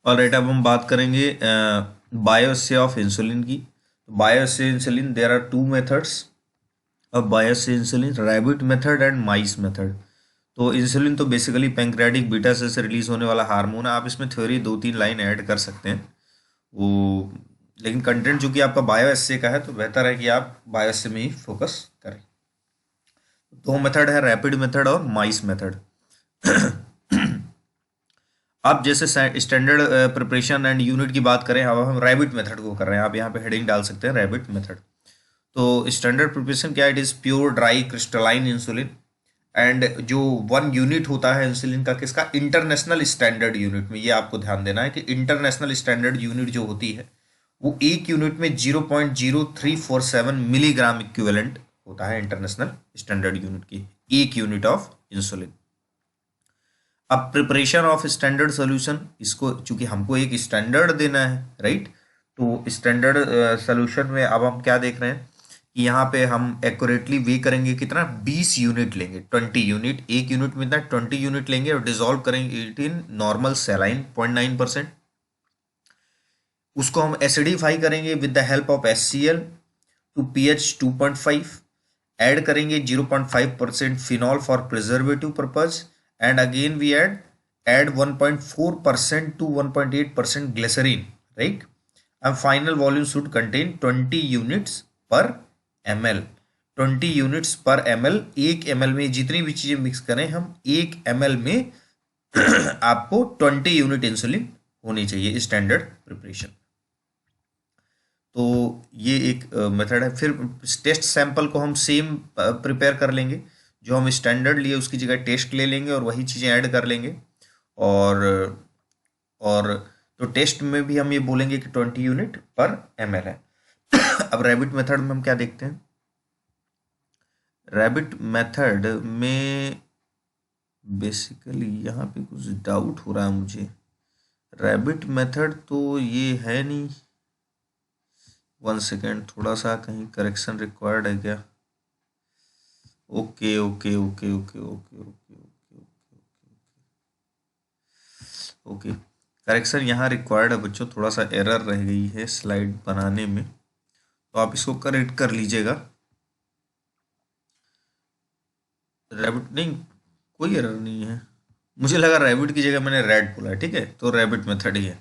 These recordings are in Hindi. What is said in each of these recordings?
ऑलराइट, अब हम बात करेंगे बायोअसे ऑफ इंसुलिन की। Bioassay insulin, there are two methods of bioassay insulin, rabbit method and mice method. तो इंसुलिन तो बेसिकली पैंक्रियाटिक बीटा सेल से रिलीज होने वाला हार्मोन है। आप इसमें थ्योरी 2-3 लाइन ऐड कर सकते हैं वो, लेकिन कंटेंट चूंकि आपका बायोअसे का है तो बेहतर है कि आप बायोअसे में ही फोकस करें। दो मेथड है, रैपिड मेथड और माइस मेथड। आप जैसे स्टैंडर्ड प्रिपरेशन एंड यूनिट की बात करें, अब हम रैबिट मेथड को कर रहे हैं। आप यहाँ पे हेडिंग डाल सकते हैं रैबिट मेथड। तो स्टैंडर्ड प्रिपरेशन क्या है? It is pure dry crystalline insulin. And जो वन यूनिट होता है इंसुलिन का, किसका? इंटरनेशनल स्टैंडर्ड यूनिट में। ये आपको ध्यान देना है कि इंटरनेशनल स्टैंडर्ड यूनिट जो होती है वो एक यूनिट में 0.0347 मिलीग्राम इक्विवेलेंट होता है इंटरनेशनल स्टैंडर्ड यूनिट की, एक यूनिट ऑफ इंसुलिन। अब प्रिपरेशन ऑफ स्टैंडर्ड सॉल्यूशन, इसको चूंकि हमको एक स्टैंडर्ड देना है, राइट? तो स्टैंडर्ड सॉल्यूशन में अब हम क्या देख रहे हैं कि यहाँ पे हम एक्यूरेटली वे करेंगे कितना? 20 यूनिट लेंगे, 20 यूनिट। एक यूनिट में इतना 20 यूनिट लेंगे और डिसॉल्व करेंगे इट इन नॉर्मल सेलाइन 0.9%। उसको हम एसिडिफाई करेंगे with the help of HCl to pH 2.5। Add करेंगे 0.5% phenol for preservative purpose, and again we add 1.4% to 1.8% glycerine, right? And final volume should contain 20 units per ml। 20 units per ml। 1 ml में जितनी भी चीजें मिक्स करें हम, 1 ml में आपको 20 यूनिट इंसुलिन होनी चाहिए स्टैंडर्ड प्रिपरेशन। तो ये एक मेथड है। फिर टेस्ट सैंपल को हम सेम प्रिपेयर कर लेंगे, जो हम स्टैंडर्ड लिए उसकी जगह टेस्ट ले लेंगे और वही चीज़ें ऐड कर लेंगे। और और तो टेस्ट में भी हम ये बोलेंगे कि 20 यूनिट पर ml है। अब रैबिट मेथड में हम क्या देखते हैं? रैबिट मेथड में बेसिकली यहाँ पे कुछ डाउट हो रहा है मुझे। रैबिट मेथड तो ये है नहीं। 1 सेकेंड, थोड़ा सा कहीं करेक्शन रिक्वायर्ड है क्या? Okay okay okay okay okay okay okay okay, correction यहाँ रिक्वायर्ड है बच्चों। थोड़ा सा एरर रह गई है स्लाइड बनाने में, तो आप इसको करेक्ट कर लीजिएगा। रैबिट नहीं, कोई एरर नहीं है। मुझे लगा रैबिट की जगह मैंने रेड बोला है। ठीक है, तो रैबिट मेथड ही है।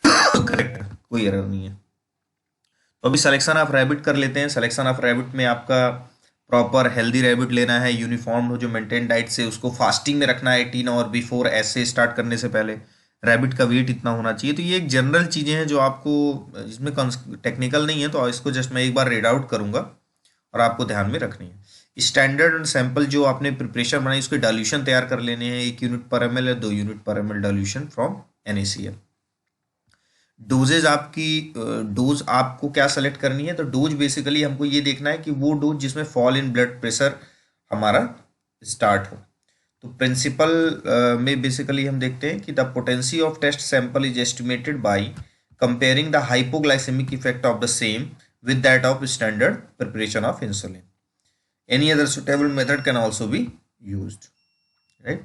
करेक्ट है, कोई एरर नहीं है। तो अभी सिलेक्शन ऑफ रैबिट कर लेते हैं। सिलेक्शन ऑफ रैबिट में आपका प्रॉपर हेल्दी रैबिट लेना है, यूनिफॉर्म हो, जो मेंटेन डाइट से, उसको फास्टिंग में रखना है 18 आवर बिफोर, ऐसे स्टार्ट करने से पहले। रैबिट का वेट इतना होना चाहिए। तो ये एक जनरल चीज़ें हैं जो आपको, इसमें टेक्निकल नहीं है, तो इसको जस्ट मैं एक बार रीड आउट करूंगा और आपको ध्यान में रखनी है। स्टैंडर्ड सैंपल जो आपने प्रिपरेशन बनाई, उसके डाल्यूशन तैयार कर लेने हैं। 1 यूनिट पर ml या 2 यूनिट पर ml dilution from NaCl। Dosages आपकी, डोज आपको क्या सेलेक्ट करनी है? तो डोज बेसिकली हमको ये देखना है कि वो डोज जिसमें फॉल इन ब्लड प्रेशर हमारा स्टार्ट हो। तो प्रिंसिपल में बेसिकली हम देखते हैं कि the potency of test sample is estimated by comparing the hypoglycaemic effect of the same with that of standard preparation of insulin. Any other suitable method can also be used, right?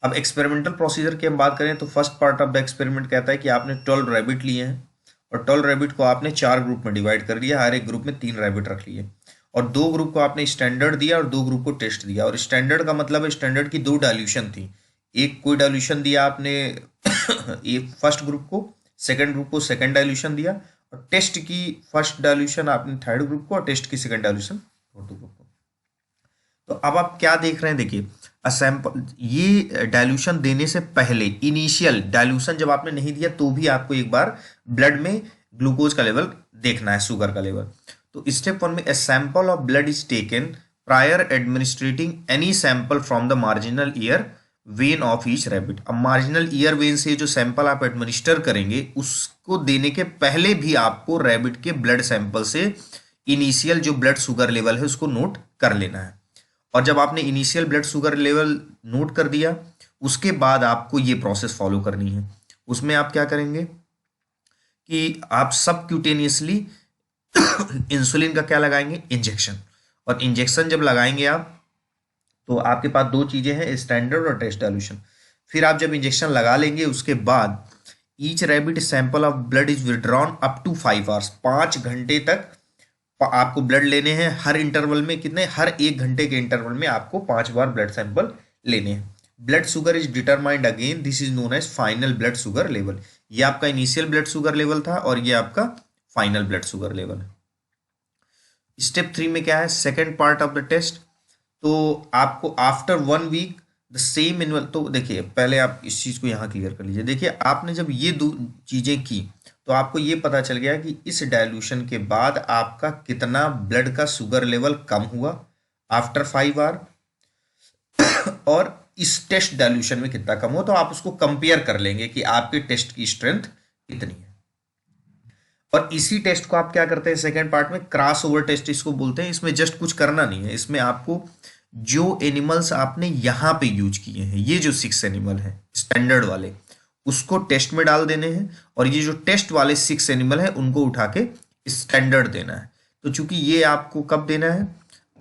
अब एक्सपेरिमेंटल प्रोसीजर की हम बात करें तो first part of the experiment कहता है कि आपने 12 रैबिट लिए हैं और 12 रैबिट को आपने 4 ग्रुप में डिवाइड कर दिया। हर एक ग्रुप में 3 रैबिट रख लिए और 2 ग्रुप को आपने स्टैंडर्ड दिया और 2 ग्रुप को टेस्ट दिया। और स्टैंडर्ड का मतलब है स्टैंडर्ड की 2 डाल्यूशन थी। एक कोई डाल्यूशन दिया आपने एक फर्स्ट ग्रुप को, सेकंड ग्रुप को सेकंड डाल्यूशन दिया, और टेस्ट की फर्स्ट डाल्यूशन आपने थर्ड ग्रुप को और टेस्ट की सेकंड डाल्यूशन फोर्थ ग्रुप को। तो अब आप क्या देख रहे हैं? देखिए, सैंपल, ये डाइल्यूशन देने से पहले इनिशियल डाइल्यूशन जब आपने नहीं दिया तो भी आपको एक बार ब्लड में ग्लूकोज का लेवल देखना है, शुगर का लेवल। तो स्टेप 1 में a sample of blood is taken prior administrating any sample from the marginal year when of each rabbit. अब मार्जिनल ईयर वेन से जो सैंपल आप एडमिनिस्टर करेंगे, उसको देने के पहले भी आपको रैबिट के ब्लड सैंपल से इनिशियल जो ब्लड शुगर लेवल है उसको नोट कर लेना है। और जब आपने initial blood sugar level note कर दिया, उसके बाद आपको ये प्रोसेस फॉलो करनी है। उसमें आप क्या करेंगे कि आप सबक्यूटेनियसली इंसुलिन का क्या लगाएंगे? इंजेक्शन। और इंजेक्शन जब लगाएंगे आप, तो आपके पास 2 चीजें हैं, स्टैंडर्ड और टेस्ट डाल्यूशन। फिर आप जब इंजेक्शन लगा लेंगे उसके बाद each rabbit sample of blood is withdrawn up to 5 hours, 5 घंटे तक आपको ब्लड लेने हैं। हर इंटरवल में कितने, हर 1 घंटे के इंटरवल में आपको 5 बार ब्लड सैंपल लेने हैं। Blood sugar is determined again, this is known as final blood sugar level. ये आपका इनिशियल ब्लड शुगर लेवल था और ये आपका फाइनल ब्लड शुगर लेवल है। स्टेप 3 में क्या है, second part of the test. तो आपको after 1 week the same interval, तो देखिए पहले आप इस चीज को यहाँ क्लियर कर लीजिए। देखिए आपने जब ये दो चीजें की तो आपको ये पता चल गया कि इस डायल्यूशन के बाद आपका कितना ब्लड का शुगर लेवल कम हुआ आफ्टर 5 आवर, और इस टेस्ट डायल्यूशन में कितना कम हो, तो आप उसको कंपेयर कर लेंगे कि आपके टेस्ट की स्ट्रेंथ कितनी है। और इसी टेस्ट को आप क्या करते हैं सेकेंड पार्ट में, क्रॉस ओवर टेस्ट इसको बोलते हैं। इसमें जस्ट कुछ करना नहीं है, इसमें आपको जो एनिमल्स आपने यहां पे यूज किए हैं, ये जो 6 एनिमल है स्टैंडर्ड वाले, उसको टेस्ट में डाल देने हैं, और ये जो टेस्ट वाले 6 एनिमल है उनको उठा के स्टैंडर्ड देना है। तो चूंकि ये आपको कब देना है,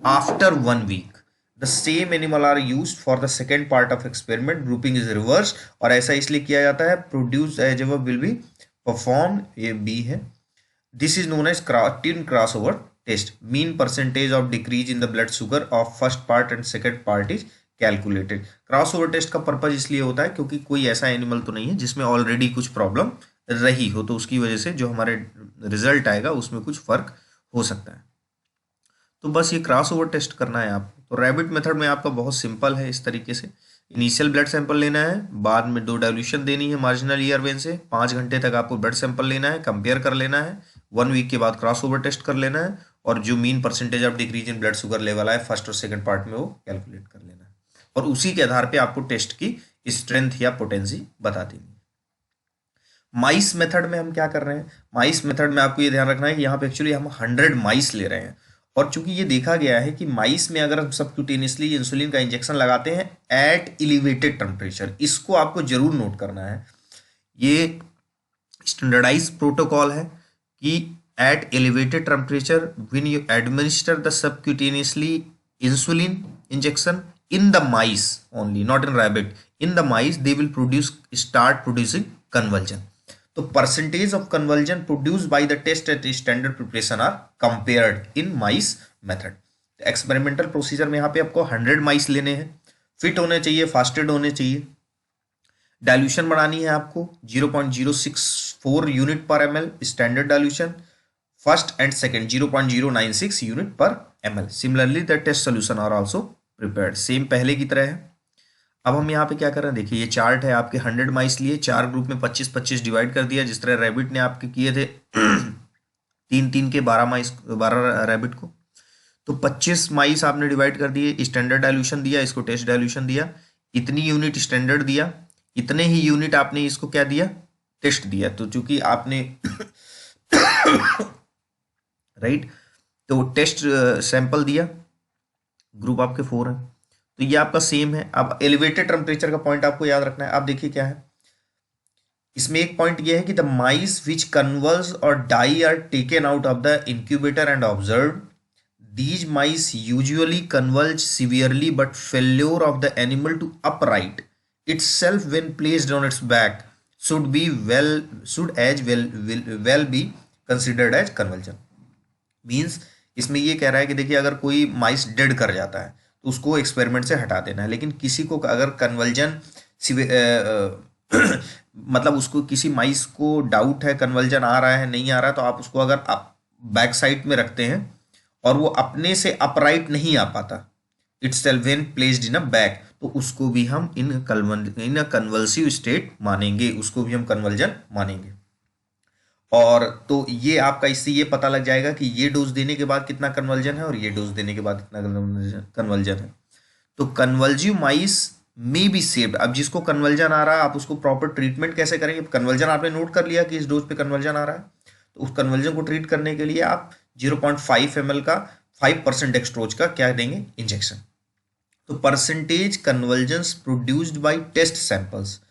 after 1 week the same animal are use for the second part of experiment, grouping is reverse, और ऐसा इसलिए किया जाता है produce as ever will be perform, ये बी है। This is known as twin crossover test. Mean percentage of decrease in the blood sugar of first part and second part is calculated. Crossover test का पर्पज इसलिए होता है क्योंकि कोई ऐसा एनिमल तो नहीं है जिसमें ऑलरेडी कुछ प्रॉब्लम रही हो, तो उसकी वजह से जो हमारे रिजल्ट आएगा उसमें कुछ फर्क हो सकता है। तो बस ये क्रॉसओवर टेस्ट करना है आपको। तो रैबिट मेथड में आपका बहुत सिंपल है, इस तरीके से इनिशियल ब्लड सैंपल लेना है, बाद में 2 डाइल्यूशन देनी है मार्जिनल ईयर वेन से, 5 घंटे तक आपको ब्लड सैंपल लेना है, कंपेयर कर लेना है, 1 वीक के बाद क्रॉसओवर टेस्ट कर लेना है, और जो mean percentage of decrease in blood sugar level आए फर्स्ट और सेकंड पार्ट में वो कैलकुलेट कर लेना है, और उसी के आधार पे आपको टेस्ट की स्ट्रेंथ या पोटेंसी बता देंगे। माइस मेथड में हम क्या कर रहे हैं, माइस मेथड में आपको ये ध्यान रखना है कि यहाँ पे एक्चुअली हम 100 माइस ले रहे हैं, और चूंकि ये देखा गया है कि माइस में अगर हम सबक्यूटेनियसली इंसुलिन का इंजेक्शन लगाते हैं एट एलिवेटेड टेम्परेचर, इसको आपको जरूर नोट करना है। ये स्टैंडर्डाइज प्रोटोकॉल है कि at elevated temperature when you administer the subcutaneously insulin injection in the mice only, not in rabbit, in the mice they will start producing convulsion. तो percentage of convulsion produced by the test at standard preparation are compared in mice method. Experimental procedure में यहाँ पे आपको 100 माइस लेने हैं, फिट होने चाहिए, फास्टेड होने चाहिए, डाइल्यूशन बढ़ानी है आपको 0.064 यूनिट पर ml standard dilution, first and second 0.096 unit पर ml। Similarly the test solution are also prepared, same पहले की तरह है। अब हम यहाँ पे क्या कर रहे हैं, देखिए ये चार्ट है, आपके 100 माइस लिए, 4 ग्रुप में 25-25 डिवाइड कर दिया, जिस तरह रैबिट ने आपके किए थे 3-3 के 12 माइस, 12 रैबिट को, तो 25 माइस आपने डिवाइड कर दिए, स्टैंडर्ड डाइल्यूशन दिया, इसको टेस्ट डाइल्यूशन दिया, इतनी यूनिट स्टैंडर्ड दिया, इतने ही यूनिट आपने इसको क्या दिया, टेस्ट दिया। तो चूंकि आपने राइट, तो टेस्ट सैंपल दिया, ग्रुप आपके 4 है, तो ये आपका सेम है। अब एलिवेटेड टेम्परेचर का पॉइंट आपको याद रखना है। आप देखिए क्या है इसमें, एक पॉइंट ये है कि द माइस विच कन्वर्स और die are taken out of the incubator and observe, these mice usually convulse severely but failure of the animal to upright itself when placed on its back should be well be considered as convulsion। Means इसमें ये कह रहा है कि देखिए अगर कोई माइस डेड कर जाता है तो उसको एक्सपेरिमेंट से हटा देना है, लेकिन किसी को अगर कन्वल्जन मतलब उसको किसी माइस को डाउट है कन्वल्जन आ रहा है नहीं आ रहा है, तो आप उसको अगर आप बैक साइड में रखते हैं और वो अपने से अपराइट नहीं आ पाता, itself when placed in a bag, तो उसको भी हम इन कन्वल्सिव स्टेट मानेंगे, उसको भी हम कन्वल्जन मानेंगे। और तो ये आपका इससे ये पता लग जाएगा कि ये डोज देने के बाद कितना कन्वल्जन है और ये डोज देने के बाद कितना कन्वल्जन है। तो कन्वल्जिव माइस में बी सेव्ड। अब जिसको कन्वल्जन आ रहा है आप उसको प्रॉपर ट्रीटमेंट कैसे करेंगे, कन्वल्जन आपने नोट कर लिया कि इस डोज पे कन्वल्जन आ रहा है, तो उस कन्वल्जन को ट्रीट करने के लिए आप 0.5 ml का 5% डेक्सट्रोज का क्या देंगे, इंजेक्शन। तो percentage convulsions produced by test samples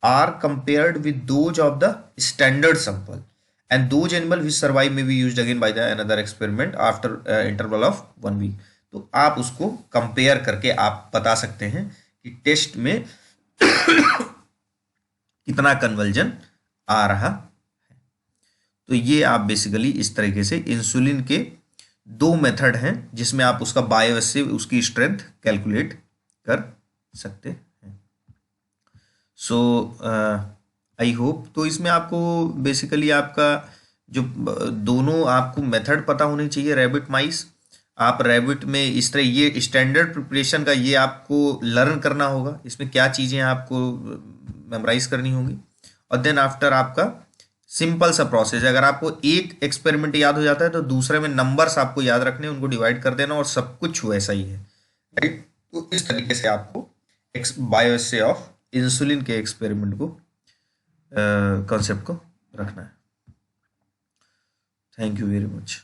are compared with those of the standard sample and those animal which survive may be used again by the another experiment after interval of 1 week। तो आप उसको कंपेयर करके आप बता सकते हैं कि टेस्ट में कितना कन्वर्जन आ रहा। तो ये आप बेसिकली इस तरीके से इंसुलिन के दो मेथड हैं जिसमें आप उसका बायोस से उसकी स्ट्रेंथ कैलकुलेट कर सकते हैं। सो आई होप तो इसमें आपको बेसिकली आपका जो दोनों आपको मेथड पता होनी चाहिए रैबिट माइस। आप रैबिट में इस तरह ये स्टैंडर्ड प्रिपरेशन का ये आपको लर्न करना होगा, इसमें क्या चीज़ें आपको मेमोराइज करनी होंगी। और देन आफ्टर आपका सिंपल सा प्रोसेस है, अगर आपको एक एक्सपेरिमेंट याद हो जाता है तो दूसरे में नंबर्स आपको याद रखने, उनको डिवाइड कर देना और सब कुछ वैसा ही है, राइट। तो इस तरीके से आपको बायोएसे ऑफ इंसुलिन के एक्सपेरिमेंट को कॉन्सेप्ट को रखना है। Thank you very much.